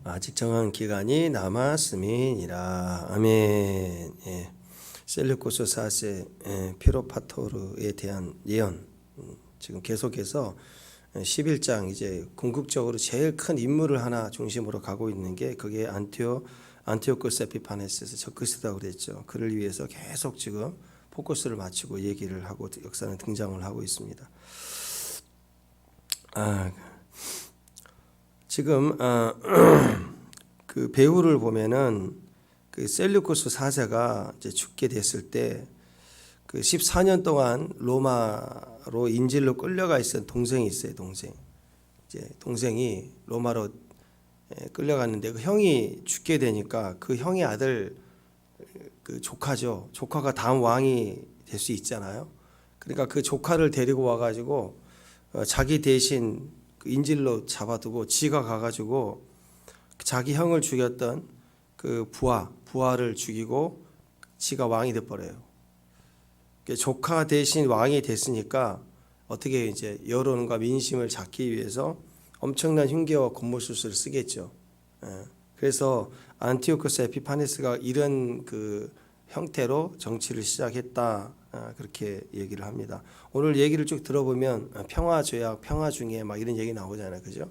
아직 정한 기간이 남았음이니라. 아멘. 예. 셀루쿠스 4세 피로파토르에 대한 예언, 지금 계속해서 11장 이제 궁극적으로 제일 큰 인물을 하나 중심으로 가고 있는 게 그게 안티오코스 에피파네스에서 적그리스도라고 그랬죠. 그를 위해서 계속 지금 포커스를 맞추고 얘기를 하고 역사는 등장을 하고 있습니다. 지금 그 배후를 보면은 그 셀루쿠스 4세가 이제 죽게 됐을 때 그 14년 동안 로마로 인질로 끌려가 있던 동생이 있어요. 동생이 로마로 끌려갔는데 그 형이 죽게 되니까 그 형의 아들 그 조카죠. 조카가 다음 왕이 될 수 있잖아요. 그러니까 그 조카를 데리고 와가지고 자기 대신 그 인질로 잡아두고 지가 가가지고 자기 형을 죽였던 그 부하를 죽이고 지가 왕이 돼버려요. 조카 대신 왕이 됐으니까 어떻게 이제 여론과 민심을 잡기 위해서 엄청난 흉계와 권모술수를 쓰겠죠. 그래서 안티오코스 에피파네스가 이런 그 형태로 정치를 시작했다, 그렇게 얘기를 합니다. 오늘 얘기를 쭉 들어보면 평화조약, 평화중에 막 이런 얘기 나오잖아요, 그죠?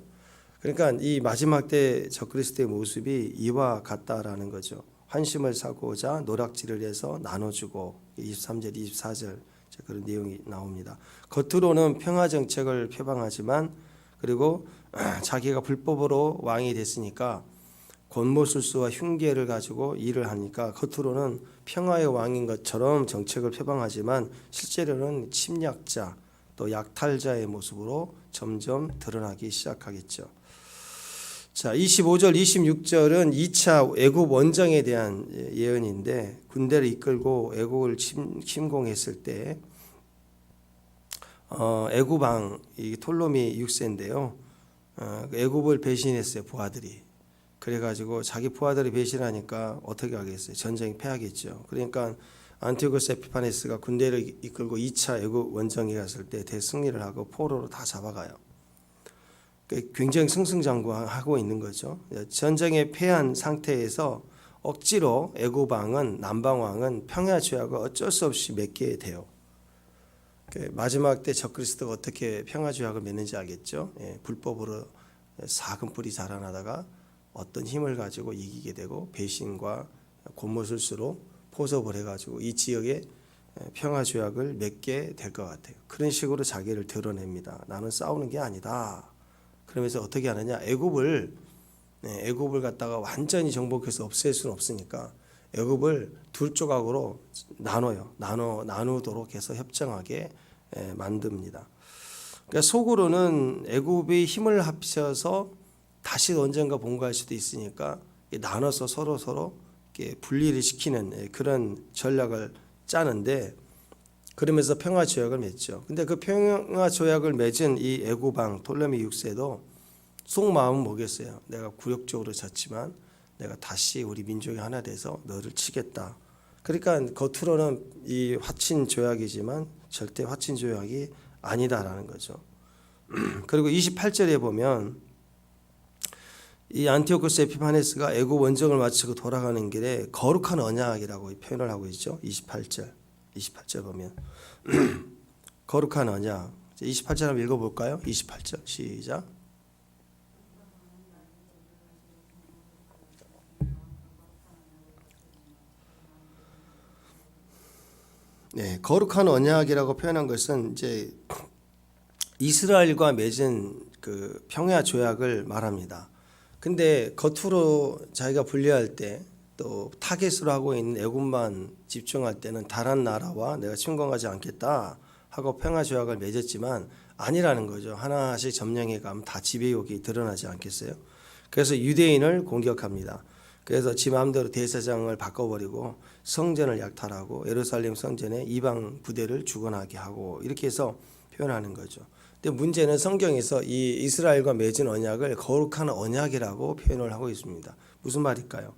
그러니까 이 마지막 때 적그리스도의 모습이 이와 같다라는 거죠. 환심을 사고자 노략질을 해서 나눠주고 23절, 24절 그런 내용이 나옵니다. 겉으로는 평화 정책을 표방하지만 그리고 자기가 불법으로 왕이 됐으니까 권모술수와 흉계를 가지고 일을 하니까 겉으로는 평화의 왕인 것처럼 정책을 표방하지만 실제로는 침략자 또 약탈자의 모습으로 점점 드러나기 시작하겠죠. 자, 25절, 26절은 2차 애굽 원정에 대한 예언인데 군대를 이끌고 애굽을 침공했을 때 애굽 왕 톨로미 6세인데요. 애굽을 배신했어요, 부하들이. 그래가지고 자기 부하들이 배신하니까 어떻게 하겠어요? 전쟁이 패하겠죠. 그러니까 안티오코스 에피파네스가 군대를 이끌고 2차 애굽 원정에 갔을 때 대승리를 하고 포로로 다 잡아가요. 굉장히 승승장구하고 있는 거죠. 전쟁에 패한 상태에서 억지로 애굽 왕은 남방 왕은 평야 조약을 어쩔 수 없이 맺게 돼요. 마지막 때 적그리스도가 어떻게 평화 조약을 맺는지 알겠죠? 불법으로 사금뿔이 자라나다가 어떤 힘을 가지고 이기게 되고 배신과 권모술수로 포섭을 해가지고 이 지역에 평화 조약을 맺게 될 것 같아요. 그런 식으로 자기를 드러냅니다. 나는 싸우는 게 아니다. 그러면서 어떻게 하느냐? 애굽을 갖다가 완전히 정복해서 없앨 수는 없으니까 애굽을 두 조각으로 나누도록 해서 협정하게 만듭니다. 그러니까 속으로는 애굽이 힘을 합쳐서 다시 언젠가 봉거할 수도 있으니까 나눠서 서로 분리를 시키는 그런 전략을 짜는데 그러면서 평화 조약을 맺죠. 근데 그 평화 조약을 맺은 이 애굽 왕 톨레미 6세도 속마음은 뭐겠어요? 내가 굴욕적으로 졌지만 내가 다시 우리 민족이 하나 돼서 너를 치겠다. 그러니까 겉으로는 이 화친 조약이지만 절대 화친 조약이 아니다라는 거죠. 그리고 28절에 보면 이 안티오코스 에피파네스가 애굽 원정을 마치고 돌아가는 길에 거룩한 언약이라고 표현을 하고 있죠. 28절 보면 거룩한 언약. 28절 한번 읽어볼까요? 28절 시작. 네, 거룩한 언약이라고 표현한 것은 이제 이스라엘과 맺은 그 평야 조약을 말합니다. 근데 겉으로 자기가 분리할 때 또 타겟으로 하고 있는 애굽만 집중할 때는 다른 나라와 내가 침공하지 않겠다 하고 평화 조약을 맺었지만 아니라는 거죠. 하나씩 점령해 가면 다 지배욕이 드러나지 않겠어요? 그래서 유대인을 공격합니다. 그래서 지 마음대로 대제사장을 바꿔버리고 성전을 약탈하고 예루살렘 성전에 이방 부대를 주관하게 하고 이렇게 해서 표현하는 거죠. 근데 문제는 성경에서 이 이스라엘과 맺은 언약을 거룩한 언약이라고 표현을 하고 있습니다. 무슨 말일까요?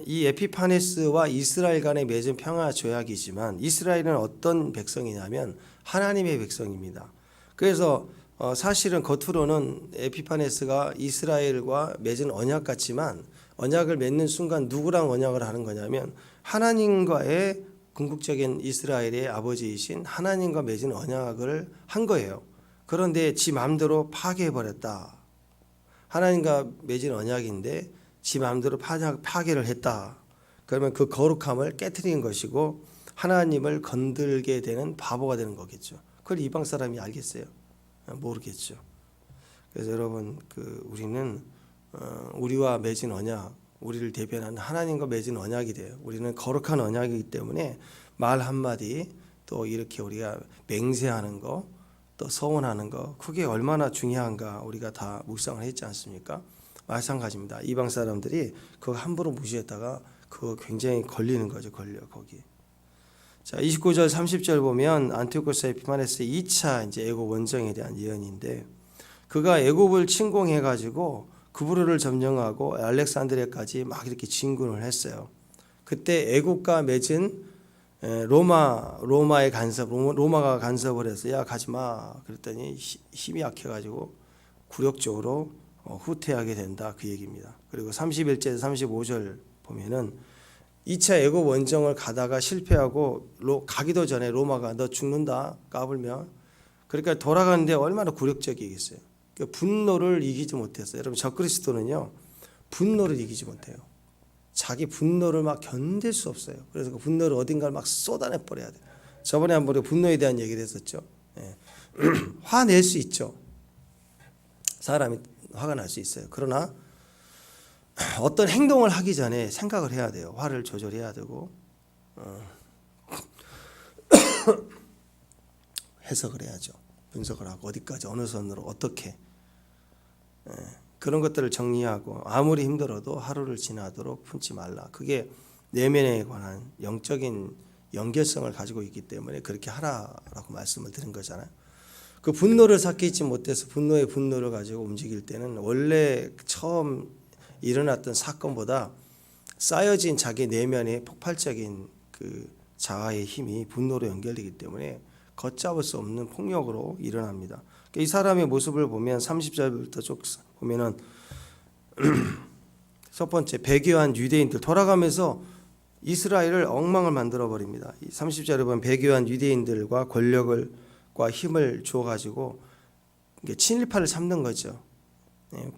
이 에피파네스와 이스라엘 간에 맺은 평화 조약이지만 이스라엘은 어떤 백성이냐면 하나님의 백성입니다. 그래서 사실은 겉으로는 에피파네스가 이스라엘과 맺은 언약 같지만 언약을 맺는 순간 누구랑 언약을 하는 거냐면 하나님과의 궁극적인 이스라엘의 아버지이신 하나님과 맺은 언약을 한 거예요. 그런데 지 마음대로 파괴해버렸다. 하나님과 맺은 언약인데 지 마음대로 파괴를 했다. 그러면 그 거룩함을 깨트린 것이고 하나님을 건들게 되는 바보가 되는 거겠죠. 그걸 이방 사람이 알겠어요? 모르겠죠. 그래서 여러분 우리는 우리와 맺은 언약, 우리를 대변하는 하나님과 맺은 언약이 돼요. 우리는 거룩한 언약이기 때문에 말 한마디 또 이렇게 우리가 맹세하는 거 또 서원하는 거 그게 얼마나 중요한가 우리가 다 묵상을 했지 않습니까? 마찬가지입니다. 이방 사람들이 그거 함부로 무시했다가 그거 굉장히 걸리는 거죠. 걸려 거기. 자, 29절 30절 보면 안티오코스 에피파네스의 2차 이제 애굽 원정에 대한 예언인데 그가 애굽을 침공해 가지고 구브로를 점령하고 알렉산드리아까지 막 이렇게 진군을 했어요. 그때 애국과 맺은 로마의 간섭, 로마가 간섭을 해서 야 가지 마 그랬더니 힘이 약해가지고 굴욕적으로 후퇴하게 된다 그 얘기입니다. 그리고 31절에서 35절 보면은 2차 애국 원정을 가다가 실패하고 가기도 전에 로마가 너 죽는다 까불면 그러니까 돌아가는데 얼마나 굴욕적이겠어요. 그러니까 분노를 이기지 못했어요. 여러분 적그리스도는요 분노를 이기지 못해요. 자기 분노를 막 견딜 수 없어요. 그래서 그 분노를 어딘가를 막 쏟아내 버려야 돼요. 저번에 한번 우리 분노에 대한 얘기를 했었죠. 예. 화낼 수 있죠. 사람이 화가 날 수 있어요. 그러나 어떤 행동을 하기 전에 생각을 해야 돼요. 화를 조절해야 되고 해석을 해야죠. 분석을 하고 어디까지 어느 선으로 어떻게 그런 것들을 정리하고 아무리 힘들어도 하루를 지나도록 품지 말라. 그게 내면에 관한 영적인 연결성을 가지고 있기 때문에 그렇게 하라라고 말씀을 드린 거잖아요. 그 분노를 삭히지 못해서 분노의 분노를 가지고 움직일 때는 원래 처음 일어났던 사건보다 쌓여진 자기 내면의 폭발적인 그 자아의 힘이 분노로 연결되기 때문에 걷잡을 수 없는 폭력으로 일어납니다. 이 사람의 모습을 보면 30절부터 쭉 보면은 첫 번째 배교한 유대인들 돌아가면서 이스라엘을 엉망을 만들어 버립니다. 30절에 보면 배교한 유대인들과 권력과 힘을 주어 가지고 친일파를 삼는 거죠.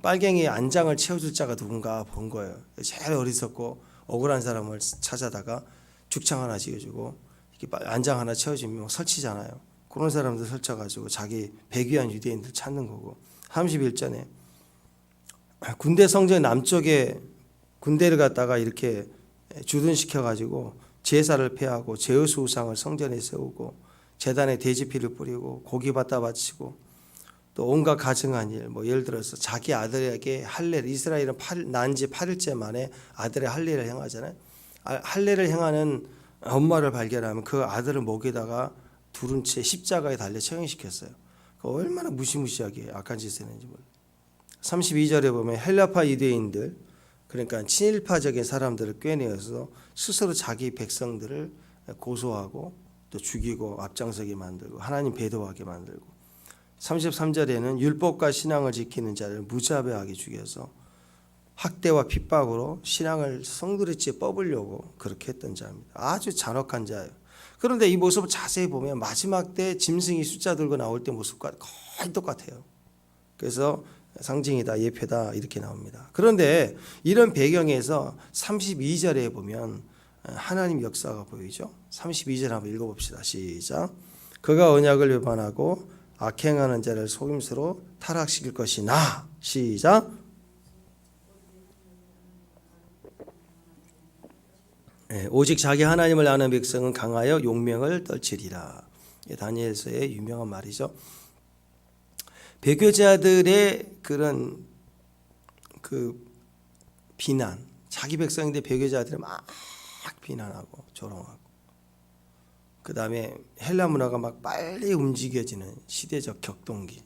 빨갱이 안장을 채워줄 자가 누군가 본 거예요. 제일 어리석고 억울한 사람을 찾아다가 죽창 하나 지어주고 안장 하나 채워주면 설치잖아요. 그런 사람들 설쳐가지고 자기 배교한 유대인들 찾는 거고 31절에 군대 성전 남쪽에 군대를 갖다가 이렇게 주둔시켜가지고 제사를 폐하고 제우스 우상을 성전에 세우고 제단에 돼지피를 뿌리고 고기받다 바치고 또 온갖 가증한 일, 뭐 예를 들어서 자기 아들에게 할례, 이스라엘은 난 지 8일째 만에 아들의 할례를 행하잖아요. 할례를 행하는 엄마를 발견하면 그 아들을 목에다가 두른 채 십자가에 달려 처형시켰어요. 얼마나 무시무시하게 악한 짓을 했는지 몰라요. 32절에 보면 헬라파 유대인들 그러니까 친일파적인 사람들을 꿰내어서 스스로 자기 백성들을 고소하고 또 죽이고 앞장서게 만들고 하나님 배도하게 만들고 33절에는 율법과 신앙을 지키는 자를 무자비하게 죽여서 학대와 핍박으로 신앙을 성두리째 뽑으려고 그렇게 했던 자입니다. 아주 잔혹한 자예요. 그런데 이 모습을 자세히 보면 마지막 때 짐승이 숫자 들고 나올 때 모습과 거의 똑같아요. 그래서 상징이다, 예표다 이렇게 나옵니다. 그런데 이런 배경에서 32절에 보면 하나님 역사가 보이죠. 32절 한번 읽어봅시다. 시작. 그가 언약을 위반하고 악행하는 자를 속임수로 타락시킬 것이나 시작. 오직 자기 하나님을 아는 백성은 강하여 용명을 떨치리라. 다니엘서의 유명한 말이죠. 배교자들의 그런 그 비난, 자기 백성인데 배교자들을 막 비난하고 조롱하고, 그 다음에 헬라 문화가 막 빨리 움직여지는 시대적 격동기,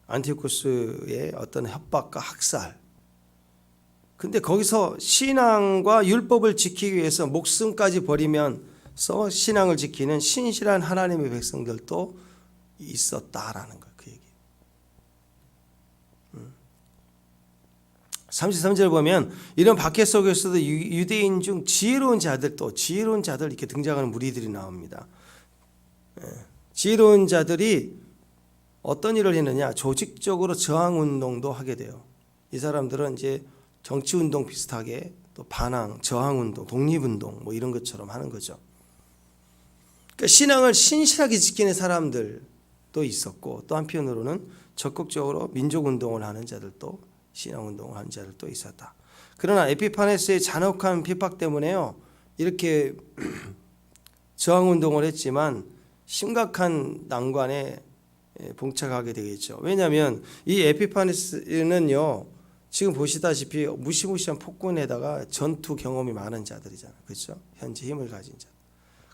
안티오코스의 어떤 협박과 학살. 근데 거기서 신앙과 율법을 지키기 위해서 목숨까지 버리면서 신앙을 지키는 신실한 하나님의 백성들도 있었다라는 거예요. 그 얘기. 33절 보면 이런 박해 속에서도 유대인 중 지혜로운 자들 이렇게 등장하는 무리들이 나옵니다. 지혜로운 자들이 어떤 일을 했느냐? 조직적으로 저항 운동도 하게 돼요. 이 사람들은 이제 정치 운동 비슷하게 또 반항, 저항 운동, 독립 운동 뭐 이런 것처럼 하는 거죠. 그러니까 신앙을 신실하게 지키는 사람들도 있었고 또 한편으로는 적극적으로 민족 운동을 하는 자들도 신앙 운동을 하는 자들도 있었다. 그러나 에피파네스의 잔혹한 핍박 때문에요. 이렇게 저항 운동을 했지만 심각한 난관에 봉착하게 되겠죠. 왜냐하면 이 에피파네스는요. 지금 보시다시피 무시무시한 폭군에다가 전투 경험이 많은 자들이잖아요. 그렇죠? 현재 힘을 가진 자.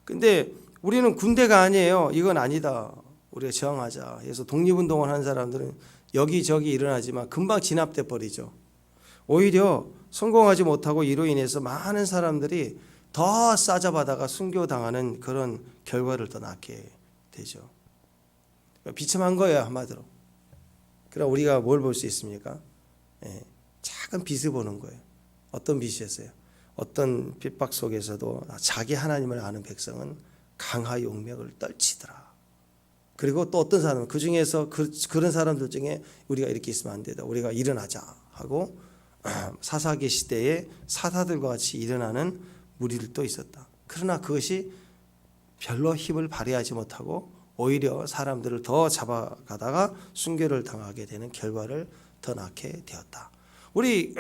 근데 우리는 군대가 아니에요. 이건 아니다. 우리가 저항하자. 그래서 독립운동을 하는 사람들은 여기저기 일어나지만 금방 진압돼 버리죠. 오히려 성공하지 못하고 이로 인해서 많은 사람들이 더 싸잡아다가 순교당하는 그런 결과를 더 낳게 되죠. 비참한 거예요, 한마디로. 그럼 우리가 뭘 볼 수 있습니까? 작은 빛을 보는 거예요. 어떤 빛이었어요? 어떤 핍박 속에서도 자기 하나님을 아는 백성은 강하여 용맥을 떨치더라. 그리고 또 어떤 사람은 그 중에서 그런 사람들 중에 우리가 이렇게 있으면 안 되다. 우리가 일어나자 하고 사사기 시대에 사사들과 같이 일어나는 무리들도 있었다. 그러나 그것이 별로 힘을 발휘하지 못하고 오히려 사람들을 더 잡아가다가 순교를 당하게 되는 결과를 더 낳게 되었다. 우리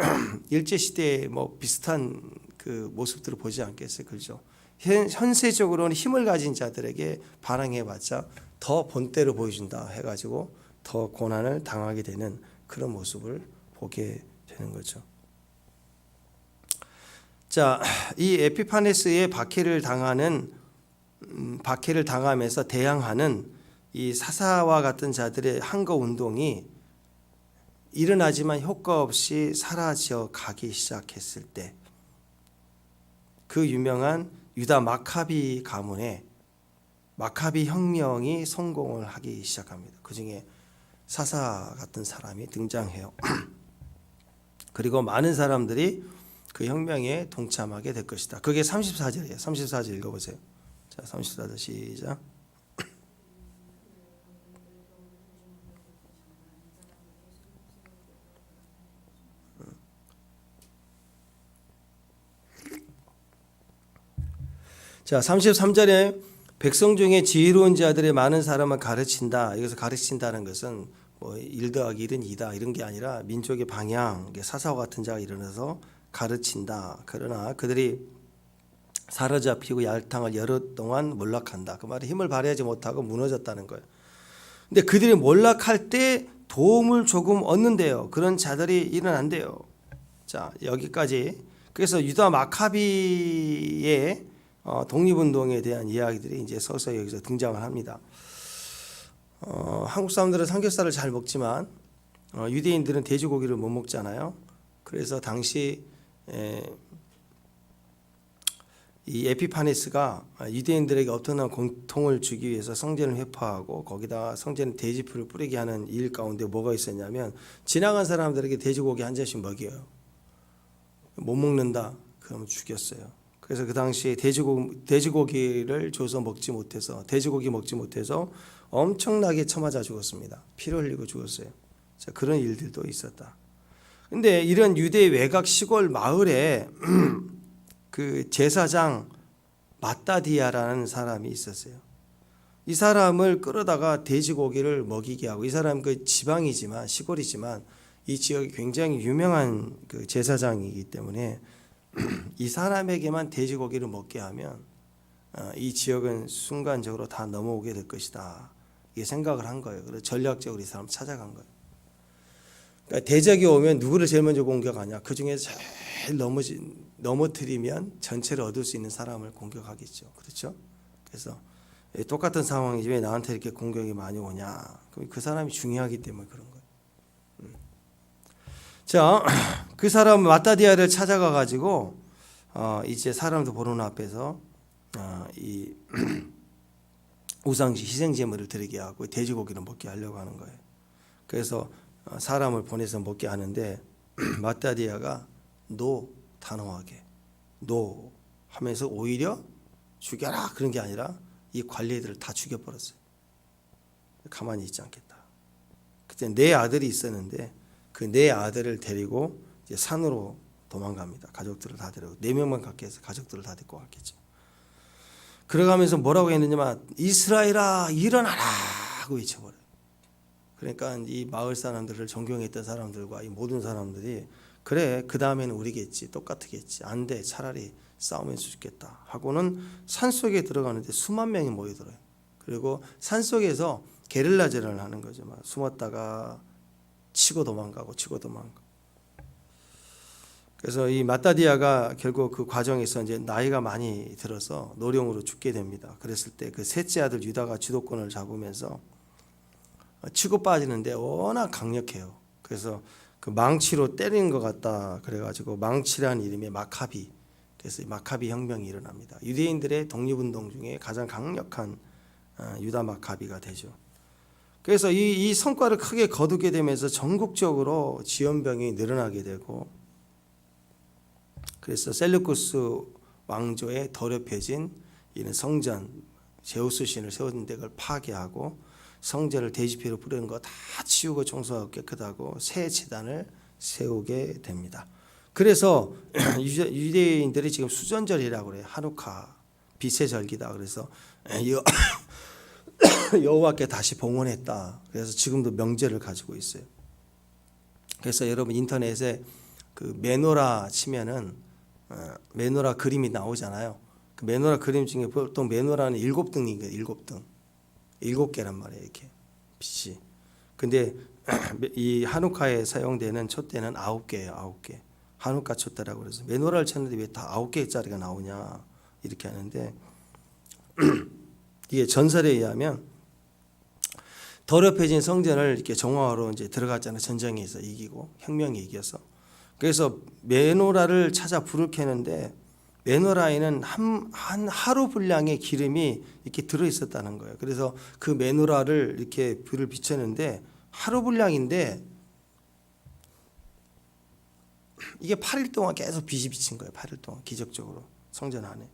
일제 시대에 뭐 비슷한 그 모습들을 보지 않겠어요, 그렇죠? 현세적으로는 힘을 가진 자들에게 반항해봤자 더 본때를 보여준다 해가지고 더 고난을 당하게 되는 그런 모습을 보게 되는 거죠. 자, 이 에피파네스의 박해를 당하면서 대항하는 이 사사와 같은 자들의 항거 운동이 일어나지만 효과 없이 사라져 가기 시작했을 때 그 유명한 유다 마카비 가문에 마카비 혁명이 성공을 하기 시작합니다. 그 중에 사사 같은 사람이 등장해요. 그리고 많은 사람들이 그 혁명에 동참하게 될 것이다. 그게 34절이에요. 34절 읽어보세요. 자, 34절 시작. 자, 33절에 백성 중에 지혜로운 자들의 많은 사람을 가르친다. 여기서 가르친다는 것은 뭐 1 더하기 1은 2다 이런 게 아니라 민족의 방향, 사사와 같은 자가 일어나서 가르친다. 그러나 그들이 사로잡히고 얄탕을 여러 동안 몰락한다. 그 말은 힘을 발휘하지 못하고 무너졌다는 거예요. 근데 그들이 몰락할 때 도움을 조금 얻는데요. 그런 자들이 일어난대요. 자, 여기까지. 그래서 유다 마카비의 독립운동에 대한 이야기들이 이제 서서히 여기서 등장을 합니다. 한국 사람들은 삼겹살을 잘 먹지만 유대인들은 돼지고기를 못 먹잖아요. 그래서 당시 이 에피파네스가 유대인들에게 엄청난 공통을 주기 위해서 성전을 회파하고 거기다 성전에 돼지풀을 뿌리게 하는 일 가운데 뭐가 있었냐면 지나간 사람들에게 돼지고기 한 잔씩 먹여요. 못 먹는다 그러면 죽였어요. 그래서 그 당시에 돼지고기를 줘서 돼지고기 먹지 못해서 엄청나게 쳐맞아 죽었습니다. 피를 흘리고 죽었어요. 자, 그런 일들도 있었다. 근데 이런 유대 외곽 시골 마을에 그 제사장 마따디아라는 사람이 있었어요. 이 사람을 끌어다가 돼지고기를 먹이게 하고, 이 사람 그 지방이지만 시골이지만 이 지역이 굉장히 유명한 그 제사장이기 때문에 이 사람에게만 돼지고기를 먹게 하면 이 지역은 순간적으로 다 넘어오게 될 것이다. 이게 생각을 한 거예요. 그래서 전략적으로 이 사람 찾아간 거예요. 그러니까 대적이 오면 누구를 제일 먼저 공격하냐? 그 중에 제일 넘어뜨리면 전체를 얻을 수 있는 사람을 공격하겠죠. 그렇죠? 그래서 똑같은 상황이지 왜 나한테 이렇게 공격이 많이 오냐? 그럼 그 사람이 중요하기 때문에 그런 거예요. 자, 그 사람 마따디아를 찾아가 가지고 이제 사람들 보는 앞에서 이 우상시 희생 제물을 드리게 하고 돼지고기를 먹게 하려고 하는 거예요. 그래서 사람을 보내서 먹게 하는데 마따디아가 노 단호하게 노 하면서 오히려 죽여라 그런 게 아니라 이 관리들을 다 죽여버렸어요. 가만히 있지 않겠다. 그때 네 아들이 있었는데 그 네 아들을 데리고 이제 산으로 도망갑니다. 가족들을 다 데리고 4명만 갖게 해서 가족들을 다 데리고 갔겠죠. 그러가면서 뭐라고 했느냐면 이스라엘아 일어나라 하고 외쳐버려요. 그러니까 이 마을 사람들을 존경했던 사람들과 이 모든 사람들이 그래 그 다음에는 우리겠지 똑같겠지 안 돼 차라리 싸우면서 죽겠다 하고는 산속에 들어가는데 수만 명이 모이더래요. 그리고 산속에서 게릴라전을 하는 거죠. 막 숨었다가 치고 도망가고 치고 도망가고. 그래서 이 마따디아가 결국 그 과정에서 이제 나이가 많이 들어서 노령으로 죽게 됩니다. 그랬을 때 그 셋째 아들 유다가 주도권을 잡으면서 치고 빠지는데 워낙 강력해요. 그래서 그 망치로 때리는 것 같다 그래가지고 망치라는 이름의 마카비, 그래서 마카비 혁명이 일어납니다. 유대인들의 독립운동 중에 가장 강력한 유다 마카비가 되죠. 그래서 이 성과를 크게 거두게 되면서 전국적으로 지연병이 늘어나게 되고, 그래서 셀루쿠스 왕조의 더럽혀진 이런 성전 제우스 신을 세운 데를 파괴하고 성전을 대지피로 뿌리는 거 다 치우고 청소하고 깨끗하고 새 제단을 세우게 됩니다. 그래서 유대인들이 지금 수전절이라고 그래요. 하누카 빛의 절기다. 그래서 여호와께 다시 봉헌했다. 그래서 지금도 명제를 가지고 있어요. 그래서 여러분 인터넷에 그 메노라 치면은 메노라 그림이 나오잖아요. 그 메노라 그림 중에 보통 메노라는 7등인 거예요. 7등. 7개란 말이에요. 이렇게 빛이. 근데 이 하누카에 사용되는 촛대는 9개예요. 9개. 하누카 촛대라고 그래서 메노라를 쳤는데 왜 다 9개짜리가 나오냐 이렇게 하는데 이게 전설에 의하면 더럽혀진 성전을 이렇게 정화하러 이제 들어갔잖아요. 전쟁에서 이기고 혁명이 이겨서. 그래서 메노라를 찾아 불을 켜는데 메노라에는 한 하루 분량의 기름이 이렇게 들어 있었다는 거예요. 그래서 그 메노라를 이렇게 불을 비쳤는데 하루 분량인데 이게 8일 동안 계속 빛이 비친 거예요. 8일 동안 기적적으로 성전 안에.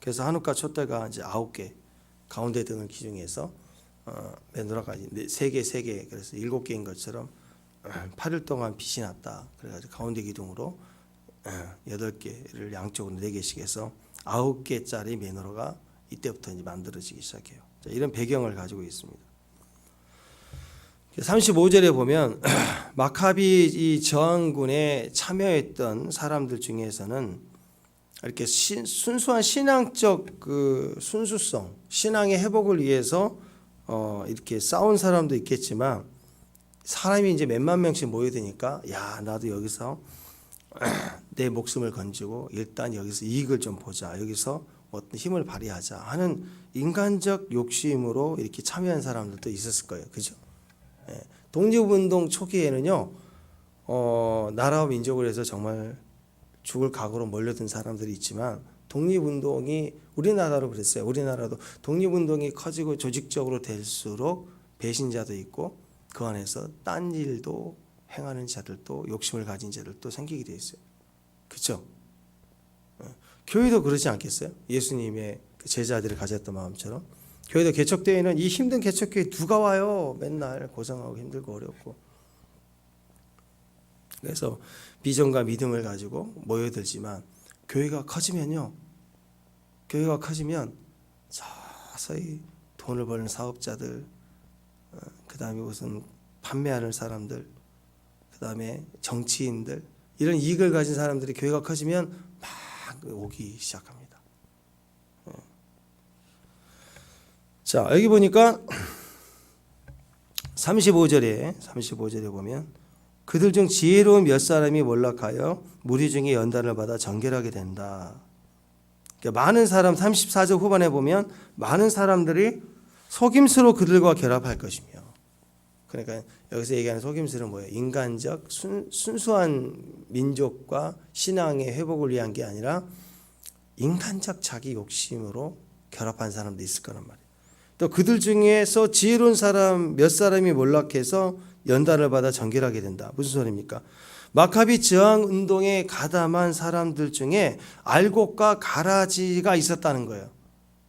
그래서 하누카 촛대가 이제 9개 가운데 등을 기준해서 메노라가 3개 그래서 7개인 것처럼 8일 동안 빛이 났다. 그래가지고 가운데 기둥으로 8개를 양쪽으로 4개씩 해서 9개짜리 메노라가 이때부터 이제 만들어지기 시작해요. 자, 이런 배경을 가지고 있습니다. 35절에 보면 마카비 이 저항군에 참여했던 사람들 중에서는 이렇게 순수한 신앙적 그 순수성, 신앙의 회복을 위해서 이렇게 싸운 사람도 있겠지만 사람이 이제 몇만 명씩 모여드니까 야 나도 여기서 내 목숨을 건지고 일단 여기서 이익을 좀 보자, 여기서 어떤 힘을 발휘하자 하는 인간적 욕심으로 이렇게 참여한 사람들도 있었을 거예요. 그죠? 예. 독립운동 초기에는요 나라와 민족을 위해서 정말 죽을 각오로 몰려든 사람들이 있지만 독립운동이 우리나라로 그랬어요. 우리나라도 독립운동이 커지고 조직적으로 될수록 배신자도 있고 그 안에서 딴 일도 행하는 자들도 욕심을 가진 자들도 생기게 돼 있어요. 그렇죠? 교회도 그러지 않겠어요? 예수님의 그 제자들을 가졌던 마음처럼 교회도 개척대회는 이 힘든 개척교회 누가 와요? 맨날 고생하고 힘들고 어렵고. 그래서 비전과 믿음을 가지고 모여들지만 교회가 커지면요, 교회가 커지면 서서히 돈을 버는 사업자들, 그 다음에 무슨 판매하는 사람들, 그 다음에 정치인들, 이런 이익을 가진 사람들이 교회가 커지면 막 오기 시작합니다. 자, 여기 보니까 35절에 보면 그들 중 지혜로운 몇 사람이 몰락하여 무리 중에 연단을 받아 정결하게 된다. 그러니까 많은 사람, 34절 후반에 보면 많은 사람들이 속임수로 그들과 결합할 것이며, 그러니까 여기서 얘기하는 속임수는 뭐예요? 인간적 순수한 민족과 신앙의 회복을 위한 게 아니라 인간적 자기 욕심으로 결합한 사람도 있을 거란 말이에요. 또 그들 중에서 지혜로운 사람 몇 사람이 몰락해서 연단을 받아 정결하게 된다. 무슨 소리입니까? 마카비 저항 운동에 가담한 사람들 중에 알곡과 가라지가 있었다는 거예요.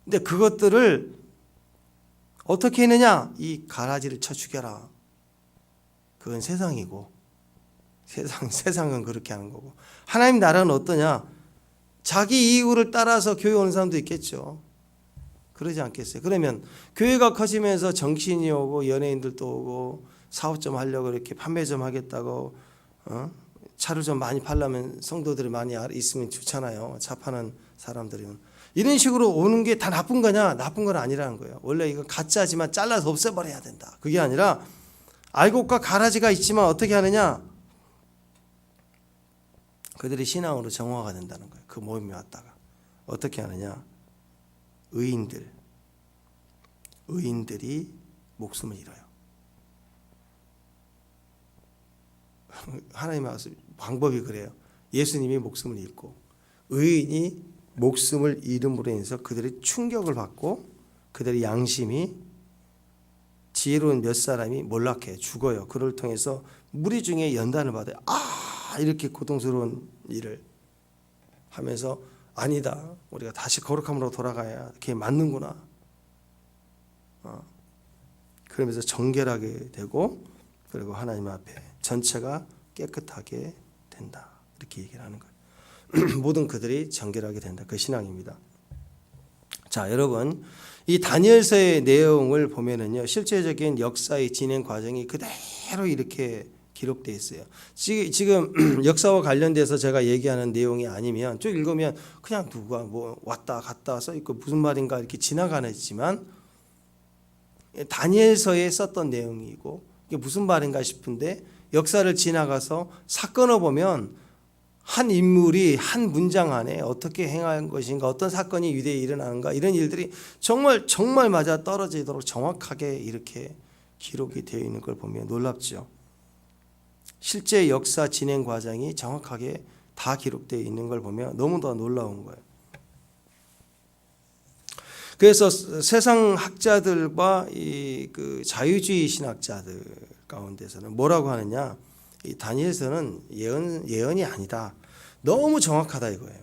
근데 그것들을 어떻게 했느냐? 이 가라지를 쳐 죽여라. 그건 세상이고, 세상은 그렇게 하는 거고. 하나님 나라는 어떠냐? 자기 이유를 따라서 교회 오는 사람도 있겠죠. 그러지 않겠어요? 그러면 교회가 커지면서 정신이 오고 연예인들도 오고 사업 좀 하려고 이렇게 판매 좀 하겠다고 차를 좀 많이 팔려면 성도들이 많이 있으면 좋잖아요. 차 파는 사람들은 이런 식으로 오는 게 다 나쁜 거냐? 나쁜 건 아니라는 거예요. 원래 이건 가짜지만 잘라서 없애버려야 된다. 그게 아니라 알곡과 가라지가 있지만 어떻게 하느냐? 그들이 신앙으로 정화가 된다는 거예요. 그 모임에 왔다가 어떻게 하느냐? 의인들이 목숨을 잃어요. 하나님의 방법이 그래요. 예수님이 목숨을 잃고 의인이 목숨을 잃음으로 인해서 그들의 충격을 받고 그들의 양심이 지혜로운 몇 사람이 몰락해 죽어요. 그를 통해서 무리 중에 연단을 받아요. 이렇게 고통스러운 일을 하면서 아니다. 우리가 다시 거룩함으로 돌아가야 그게 맞는구나. 그러면서 정결하게 되고 그리고 하나님 앞에 전체가 깨끗하게 된다. 이렇게 얘기를 하는 거예요. 모든 그들이 정결하게 된다. 그 신앙입니다. 자, 여러분, 이 다니엘서의 내용을 보면은요, 실제적인 역사의 진행 과정이 그대로 이렇게 기록되어 있어요. 지금 역사와 관련돼서 제가 얘기하는 내용이 아니면 쭉 읽으면 그냥 누가 뭐 왔다 갔다 써 있고 무슨 말인가 이렇게 지나가지만 다니엘서에 썼던 내용이고 이게 무슨 말인가 싶은데 역사를 지나가서 사건을 보면 한 인물이 한 문장 안에 어떻게 행한 것인가, 어떤 사건이 유대에 일어나는가, 이런 일들이 정말 맞아 떨어지도록 정확하게 이렇게 기록이 되어 있는 걸 보면 놀랍죠. 실제 역사 진행 과정이 정확하게 다 기록되어 있는 걸 보면 너무도 놀라운 거예요. 그래서 세상 학자들과 그 자유주의 신학자들 가운데서는 뭐라고 하느냐? 이 다니엘서는 예언이 아니다. 너무 정확하다 이거예요.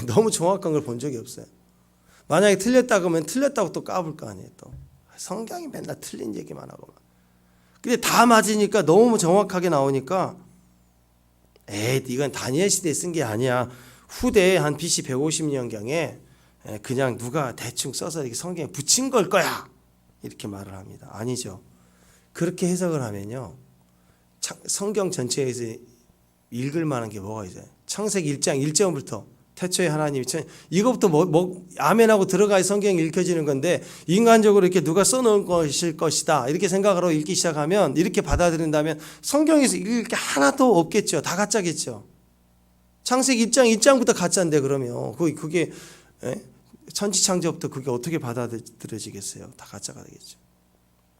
너무 정확한 걸 본 적이 없어요. 만약에 틀렸다 그러면 틀렸다고 또 까불 거 아니에요. 또 성경이 맨날 틀린 얘기만 하고. 근데 다 맞으니까 너무 정확하게 나오니까 이건 다니엘 시대에 쓴 게 아니야. 후대에 한 BC 150년경에 그냥 누가 대충 써서 이렇게 성경에 붙인 걸 거야. 이렇게 말을 합니다. 아니죠. 그렇게 해석을 하면요. 성경 전체에서 읽을 만한 게 뭐가 있어요? 창세기 1장 1절부터 태초에 하나님이 이것부터 아멘하고 들어가야 성경이 읽혀지는 건데 인간적으로 이렇게 누가 써놓은 것일 것이다 이렇게 생각하고 읽기 시작하면 이렇게 받아들인다면 성경에서 읽을 게 하나도 없겠죠. 다 가짜겠죠. 창세기 1장 1장부터 가짜인데 그러면 그게 천지창조부터 그게 어떻게 받아들여지겠어요? 다 가짜가 되겠죠.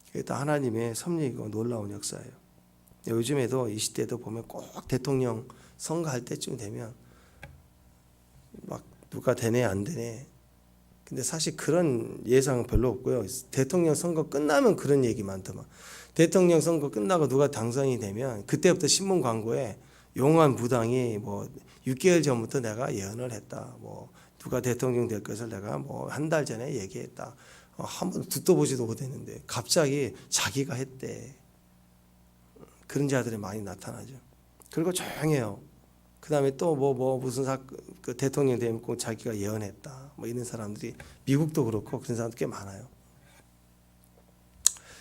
그게 다 하나님의 섭리이고 놀라운 역사예요. 요즘에도 이 시대도 보면 꼭 대통령 선거할 때쯤 되면 막 누가 되네 안 되네. 근데 사실 그런 예상은 별로 없고요. 대통령 선거 끝나면 그런 얘기 많더만. 대통령 선거 끝나고 누가 당선이 되면 그때부터 신문 광고에 용한 무당이 뭐 6개월 전부터 내가 예언을 했다. 뭐 누가 대통령 될 것을 내가 뭐 한 달 전에 얘기했다. 한번 듣도 보지도 못했는데 갑자기 자기가 했대. 그런 자들이 많이 나타나죠. 그리고 조용해요. 그 다음에 또 무슨 그 대통령 되면 꼭 자기가 예언했다. 뭐 이런 사람들이 미국도 그렇고 그런 사람들 꽤 많아요.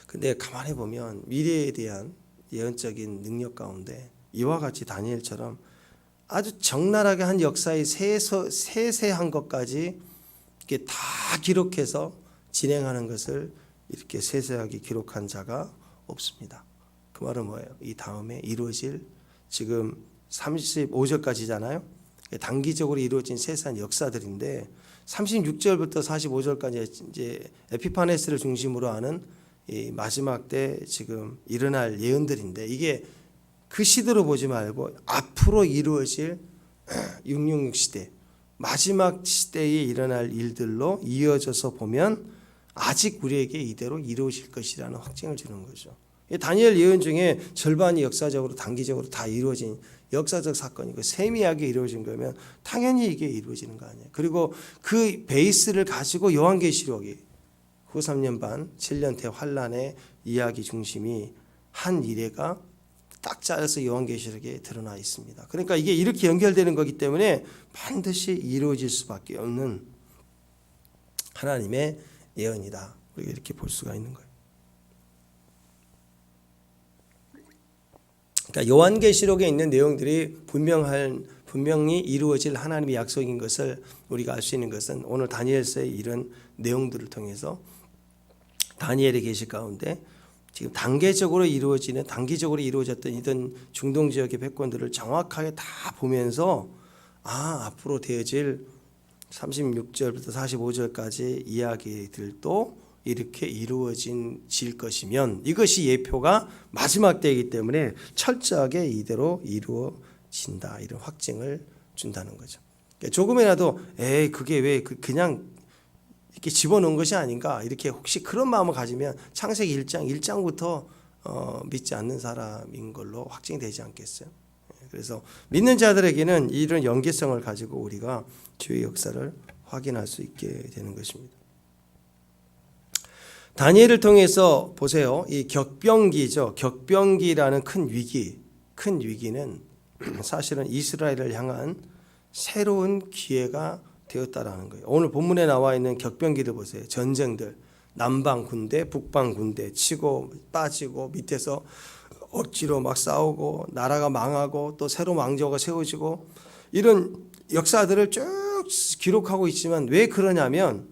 근데 가만히 보면 미래에 대한 예언적인 능력 가운데 이와 같이 다니엘처럼 아주 적나라하게 한 역사의 세세한 것까지 이렇게 다 기록해서 진행하는 것을 이렇게 세세하게 기록한 자가 없습니다. 그 말은 뭐예요? 이 다음에 이루어질 지금 35절까지잖아요. 단기적으로 이루어진 세세한 역사들인데 36절부터 45절까지 이제 에피파네스를 중심으로 하는 이 마지막 때 지금 일어날 예언들인데 이게 그 시대로 보지 말고 앞으로 이루어질 666 시대 마지막 시대에 일어날 일들로 이어져서 보면 아직 우리에게 이대로 이루어질 것이라는 확증을 주는 거죠. 이 다니엘 예언 중에 절반이 역사적으로 단기적으로 다 이루어진 역사적 사건이고 세미하게 이루어진 거면 당연히 이게 이루어지는 거 아니에요. 그리고 그 베이스를 가지고 요한계시록이 후 3년 반 7년 대환란의 이야기 중심이 한 이래가 딱 짜여서 요한계시록에 드러나 있습니다. 그러니까 이게 이렇게 연결되는 거기 때문에 반드시 이루어질 수밖에 없는 하나님의 예언이다. 우리가 이렇게 볼 수가 있는 거예요. 그러니까 요한계시록에 있는 내용들이 분명히 이루어질 하나님의 약속인 것을 우리가 알 수 있는 것은 오늘 다니엘서의 이런 내용들을 통해서 다니엘의 계시 가운데 지금 단기적으로 이루어졌던 이런 중동 지역의 패권들을 정확하게 다 보면서 앞으로 되어질 36절부터 45절까지 이야기들도 이렇게 이루어질 것이면 이것이 예표가 마지막 때이기 때문에 철저하게 이대로 이루어진다, 이런 확증을 준다는 거죠. 그러니까 조금이라도 그게 왜 그냥 이렇게 집어넣은 것이 아닌가, 이렇게 혹시 그런 마음을 가지면 창세기 1장부터 믿지 않는 사람인 걸로 확증되지 않겠어요. 그래서 믿는 자들에게는 이런 연계성을 가지고 우리가 주의 역사를 확인할 수 있게 되는 것입니다. 다니엘을 통해서 보세요. 이 격병기죠. 격병기라는 큰 위기는 사실은 이스라엘을 향한 새로운 기회가 되었다라는 거예요. 오늘 본문에 나와 있는 격병기들 보세요. 전쟁들, 남방 군대, 북방 군대 치고 빠지고 밑에서 억지로 막 싸우고 나라가 망하고 또 새로운 왕조가 세워지고 이런 역사들을 쭉 기록하고 있지만 왜 그러냐면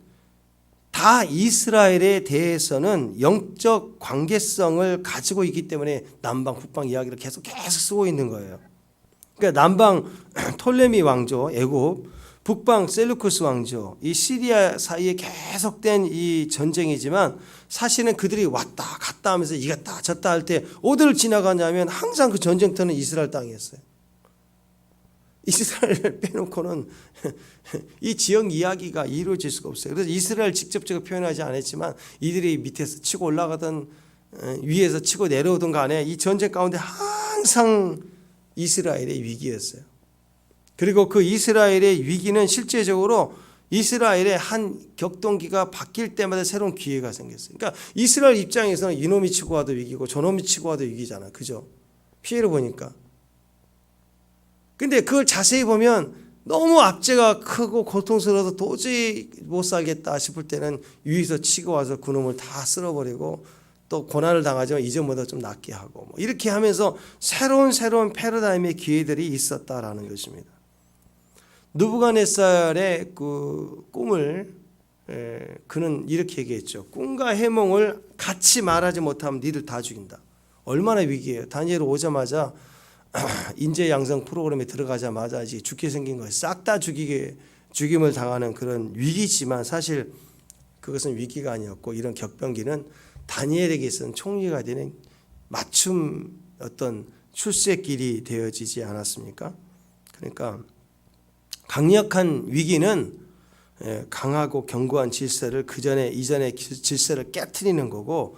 다 이스라엘에 대해서는 영적 관계성을 가지고 있기 때문에 남방 북방 이야기를 계속 쓰고 있는 거예요. 그러니까 남방 톨레미 왕조 애굽, 북방 셀루쿠스 왕조, 이 시리아 사이에 계속된 이 전쟁이지만 사실은 그들이 왔다 갔다 하면서 이겼다 졌다 할 때 어디를 지나가냐면 항상 그 전쟁터는 이스라엘 땅이었어요. 이스라엘을 빼놓고는 이 지역 이야기가 이루어질 수가 없어요. 그래서 이스라엘 직접적으로 표현하지 않았지만 이들이 밑에서 치고 올라가던 위에서 치고 내려오던 간에 이 전쟁 가운데 항상 이스라엘의 위기였어요. 그리고 그 이스라엘의 위기는 실제적으로 이스라엘의 한 격동기가 바뀔 때마다 새로운 기회가 생겼어요. 그러니까 이스라엘 입장에서는 이놈이 치고 와도 위기고 저놈이 치고 와도 위기잖아. 그죠? 피해를 보니까. 근데 그걸 자세히 보면 너무 압제가 크고 고통스러워서 도저히 못 살겠다 싶을 때는 위에서 치고 와서 그놈을 다 쓸어버리고 또 고난을 당하지만 이전보다 좀 낫게 하고 뭐 이렇게 하면서 새로운 패러다임의 기회들이 있었다라는 것입니다. 느부갓네살의 그 꿈을 그는 이렇게 얘기했죠. 꿈과 해몽을 같이 말하지 못하면 니들 다 죽인다. 얼마나 위기예요. 다니엘 오자마자 인재 양성 프로그램에 들어가자마자 이제 죽게 생긴 거예요. 싹 다 죽임을 당하는 그런 위기지만 사실 그것은 위기가 아니었고 이런 격변기는 다니엘에게서는 총리가 되는 맞춤 어떤 출세길이 되어지지 않았습니까? 그러니까 강력한 위기는 강하고 견고한 질서를 이전의 질서를 깨트리는 거고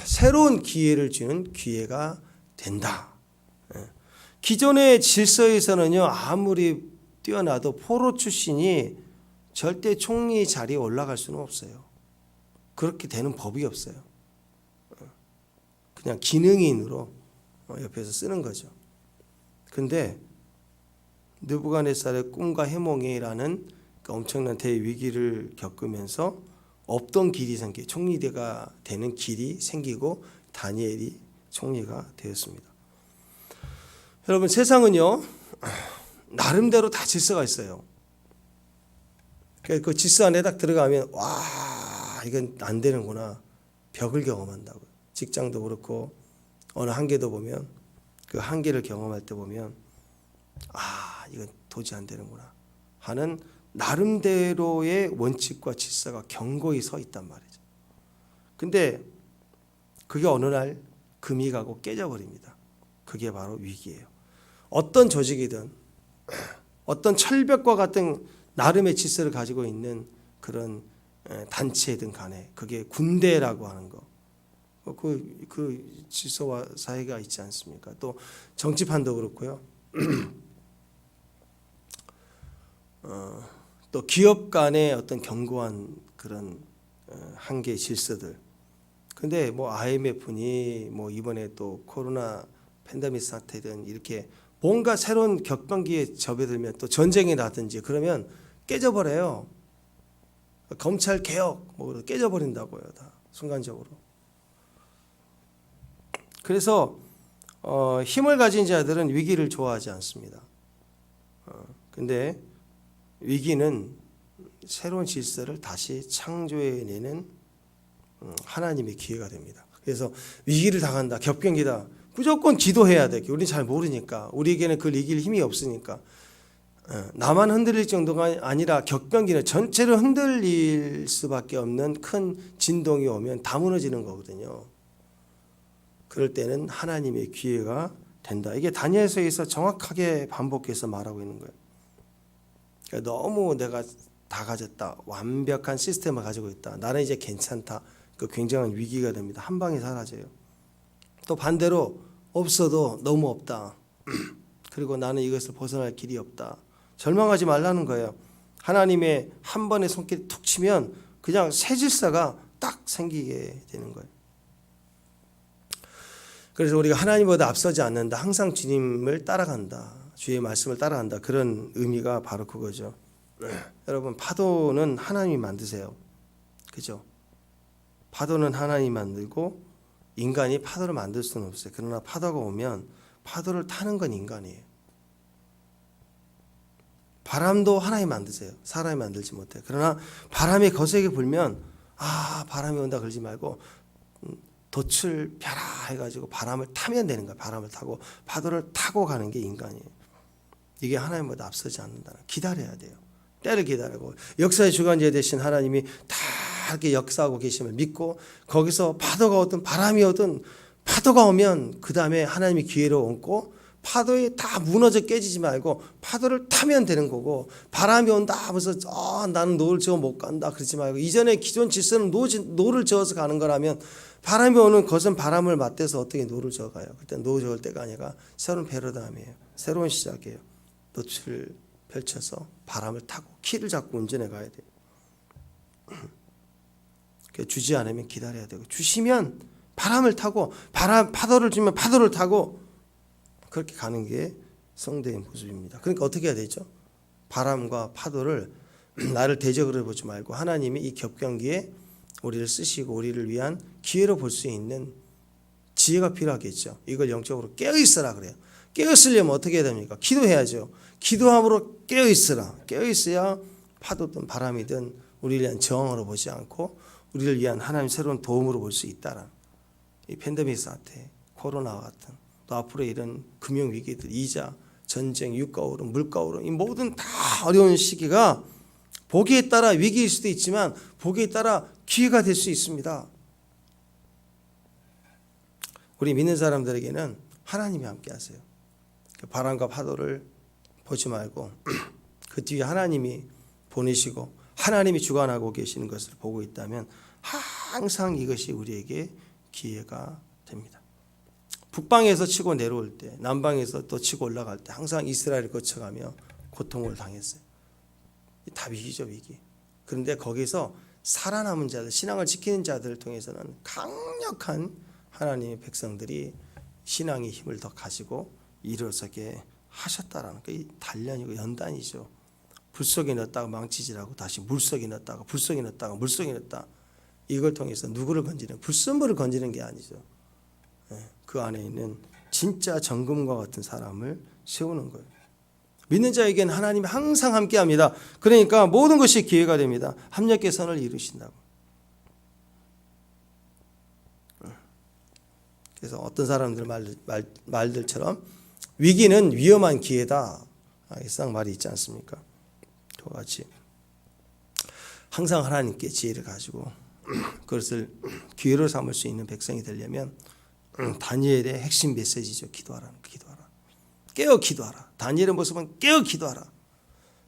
새로운 기회를 주는 기회가 된다. 기존의 질서에서는요 아무리 뛰어나도 포로 출신이 절대 총리 자리에 올라갈 수는 없어요. 그렇게 되는 법이 없어요. 그냥 기능인으로 옆에서 쓰는 거죠. 근데 느부갓네살의 꿈과 해몽이라는 그 엄청난 대위기를 겪으면서 없던 길이 총리가 되는 길이 생기고 다니엘이 총리가 되었습니다. 여러분 세상은요 나름대로 다 질서가 있어요. 그 질서 안에 딱 들어가면 와 이건 안 되는구나 벽을 경험한다고요. 직장도 그렇고 어느 한계도 보면 그 한계를 경험할 때 보면 이건 도저히 안 되는구나 하는 나름대로의 원칙과 질서가 견고히 서 있단 말이죠. 근데 그게 어느 날 금이 가고 깨져버립니다. 그게 바로 위기예요. 어떤 조직이든 어떤 철벽과 같은 나름의 질서를 가지고 있는 그런 단체든 간에 그게 군대라고 하는 거 그 질서와 사회가 있지 않습니까? 또 정치판도 그렇고요. 또 기업 간의 어떤 견고한 그런 한계 질서들. 근데 뭐 IMF니 뭐 이번에 또 코로나 팬데믹 사태든 이렇게 뭔가 새로운 격변기에 접어들면 또 전쟁이 나든지 그러면 깨져버려요. 검찰 개혁 뭐 깨져버린다고요, 다 순간적으로. 그래서 힘을 가진 자들은 위기를 좋아하지 않습니다. 근데 위기는 새로운 질서를 다시 창조해내는 하나님의 기회가 됩니다. 그래서 위기를 당한다, 격변기다, 무조건 기도해야 돼. 우리는 잘 모르니까, 우리에게는 그걸 이길 힘이 없으니까. 나만 흔들릴 정도가 아니라 격변기는 전체를 흔들릴 수밖에 없는 큰 진동이 오면 다 무너지는 거거든요. 그럴 때는 하나님의 기회가 된다. 이게 다니엘서에서 정확하게 반복해서 말하고 있는 거예요. 그러니까 너무 내가 다 가졌다, 완벽한 시스템을 가지고 있다, 나는 이제 괜찮다, 그 굉장한 위기가 됩니다. 한 방에 사라져요. 또 반대로 없어도 너무 없다, 그리고 나는 이것을 벗어날 길이 없다, 절망하지 말라는 거예요. 하나님의 한 번의 손길이 툭 치면 그냥 새 질서가 딱 생기게 되는 거예요. 그래서 우리가 하나님보다 앞서지 않는다, 항상 주님을 따라간다, 주의 말씀을 따라간다, 그런 의미가 바로 그거죠. 여러분, 파도는 하나님이 만드세요. 그죠? 파도는 하나님이 만들고 인간이 파도를 만들 수는 없어요. 그러나 파도가 오면 파도를 타는 건 인간이에요. 바람도 하나님이 만드세요. 사람이 만들지 못해요. 그러나 바람이 거세게 불면 바람이 온다 그러지 말고 돛을 펴라 해가지고 바람을 타면 되는 거예요. 바람을 타고 파도를 타고 가는 게 인간이에요. 이게 하나님보다 앞서지 않는다는, 기다려야 돼요. 때를 기다리고 역사의 주관자 되신 하나님이 다 이렇게 역사하고 계심을 믿고, 거기서 파도가 오든 바람이 오든 파도가 오면 그 다음에 하나님이 기회로 얹고, 파도에 다 무너져 깨지지 말고 파도를 타면 되는 거고, 바람이 온다 하면서 나는 노를 저어 못 간다 그러지 말고, 이전에 기존 질서는 노를 저어서 가는 거라면 바람이 오는 것은 바람을 맞대서 어떻게 노를 저어가요? 그때 노 저을 때가 아니라 새로운 패러다임이에요. 새로운 시작이에요. 돛을 펼쳐서 바람을 타고 키를 잡고 운전해 가야 돼요. 주지 않으면 기다려야 되고, 주시면 바람을 타고, 파도를 주면 파도를 타고, 그렇게 가는 게 성도의 모습입니다. 그러니까 어떻게 해야 되죠? 바람과 파도를 나를 대적으로 보지 말고 하나님이 이 격변기에 우리를 쓰시고 우리를 위한 기회로 볼 수 있는 지혜가 필요하겠죠. 이걸 영적으로 깨어있으라 그래요. 깨어있으려면 어떻게 해야 됩니까? 기도해야죠. 기도함으로 깨어있으라. 깨어있어야 파도든 바람이든 우리를 위한 저항으로 보지 않고 우리를 위한 하나님 새로운 도움으로 볼 수 있다라. 이 팬데믹 사태, 코로나와 같은, 또 앞으로 이런 금융위기들, 이자, 전쟁, 유가오름, 물가오름, 이 모든 다 어려운 시기가 보기에 따라 위기일 수도 있지만 보기에 따라 기회가 될 수 있습니다. 우리 믿는 사람들에게는 하나님이 함께 하세요. 바람과 파도를 보지 말고 그 뒤에 하나님이 보내시고 하나님이 주관하고 계시는 것을 보고 있다면 항상 이것이 우리에게 기회가 됩니다. 북방에서 치고 내려올 때, 남방에서 또 치고 올라갈 때 항상 이스라엘을 거쳐가며 고통을 당했어요. 다 위기죠, 위기. 그런데 거기서 살아남은 자들, 신앙을 지키는 자들을 통해서는 강력한 하나님의 백성들이 신앙의 힘을 더 가지고 일어서게 하셨다라는 게 단련이고 연단이죠. 불 속에 넣었다가 망치질하고 다시 물 속에 넣었다가 불 속에 넣었다가 물 속에 넣었다. 이걸 통해서 누구를 건지는, 불순물을 건지는 게 아니죠. 그 안에 있는 진짜 정금과 같은 사람을 세우는 거예요. 믿는 자에게는 하나님이 항상 함께합니다. 그러니까 모든 것이 기회가 됩니다. 합력의 선을 이루신다고. 그래서 어떤 사람들 말들처럼 위기는 위험한 기회다, 딱 말이 있지 않습니까? 그와 같이 항상 하나님께 지혜를 가지고 그것을 기회로 삼을 수 있는 백성이 되려면 다니엘의 핵심 메시지죠. 기도하라. 깨어 기도하라. 다니엘의 모습은 깨어 기도하라.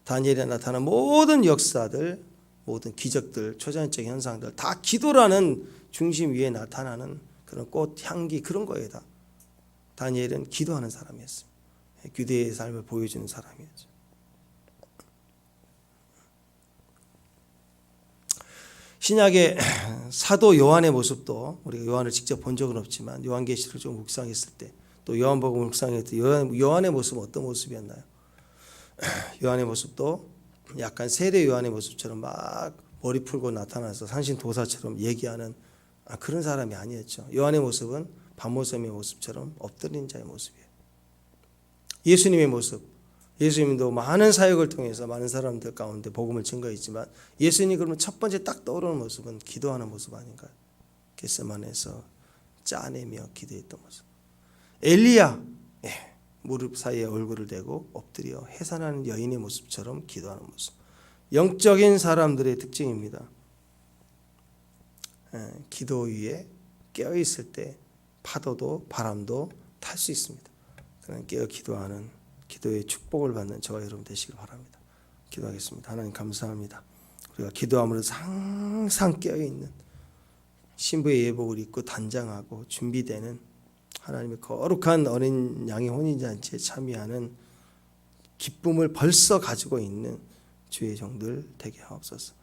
다니엘에 나타난 모든 역사들, 모든 기적들, 초자연적 현상들 다 기도라는 중심 위에 나타나는 그런 꽃 향기 그런 거에 다. 다니엘은 기도하는 사람이었습니다. 기도의 삶을 보여주는 사람이었죠. 신약의 사도 요한의 모습도 우리가 요한을 직접 본 적은 없지만 요한계시를 좀 묵상했을 때 또 요한복음을 묵상했을 때 요한의 모습은 어떤 모습이었나요? 요한의 모습도 약간 세례 요한의 모습처럼 막 머리 풀고 나타나서 산신도사처럼 얘기하는 그런 사람이 아니었죠. 요한의 모습은 밤모섬의 모습처럼 엎드린 자의 모습이에요. 예수님의 모습, 예수님도 많은 사역을 통해서 많은 사람들 가운데 복음을 증거했지만 예수님이 그러면 첫 번째 딱 떠오르는 모습은 기도하는 모습 아닌가요? 겟세마네에서 짜내며 기도했던 모습. 엘리야, 무릎 사이에 얼굴을 대고 엎드려 해산하는 여인의 모습처럼 기도하는 모습. 영적인 사람들의 특징입니다. 기도 위에 깨어 있을 때 파도도 바람도 탈 수 있습니다. 그런 깨어 기도하는 기도의 축복을 받는 저와 여러분 되시길 바랍니다. 기도하겠습니다. 하나님 감사합니다. 우리가 기도함으로써 항상 깨어 있는 신부의 예복을 입고 단장하고 준비되는 하나님의 거룩한 어린 양의 혼인잔치에 참여하는 기쁨을 벌써 가지고 있는 주의 종들 되게 하옵소서.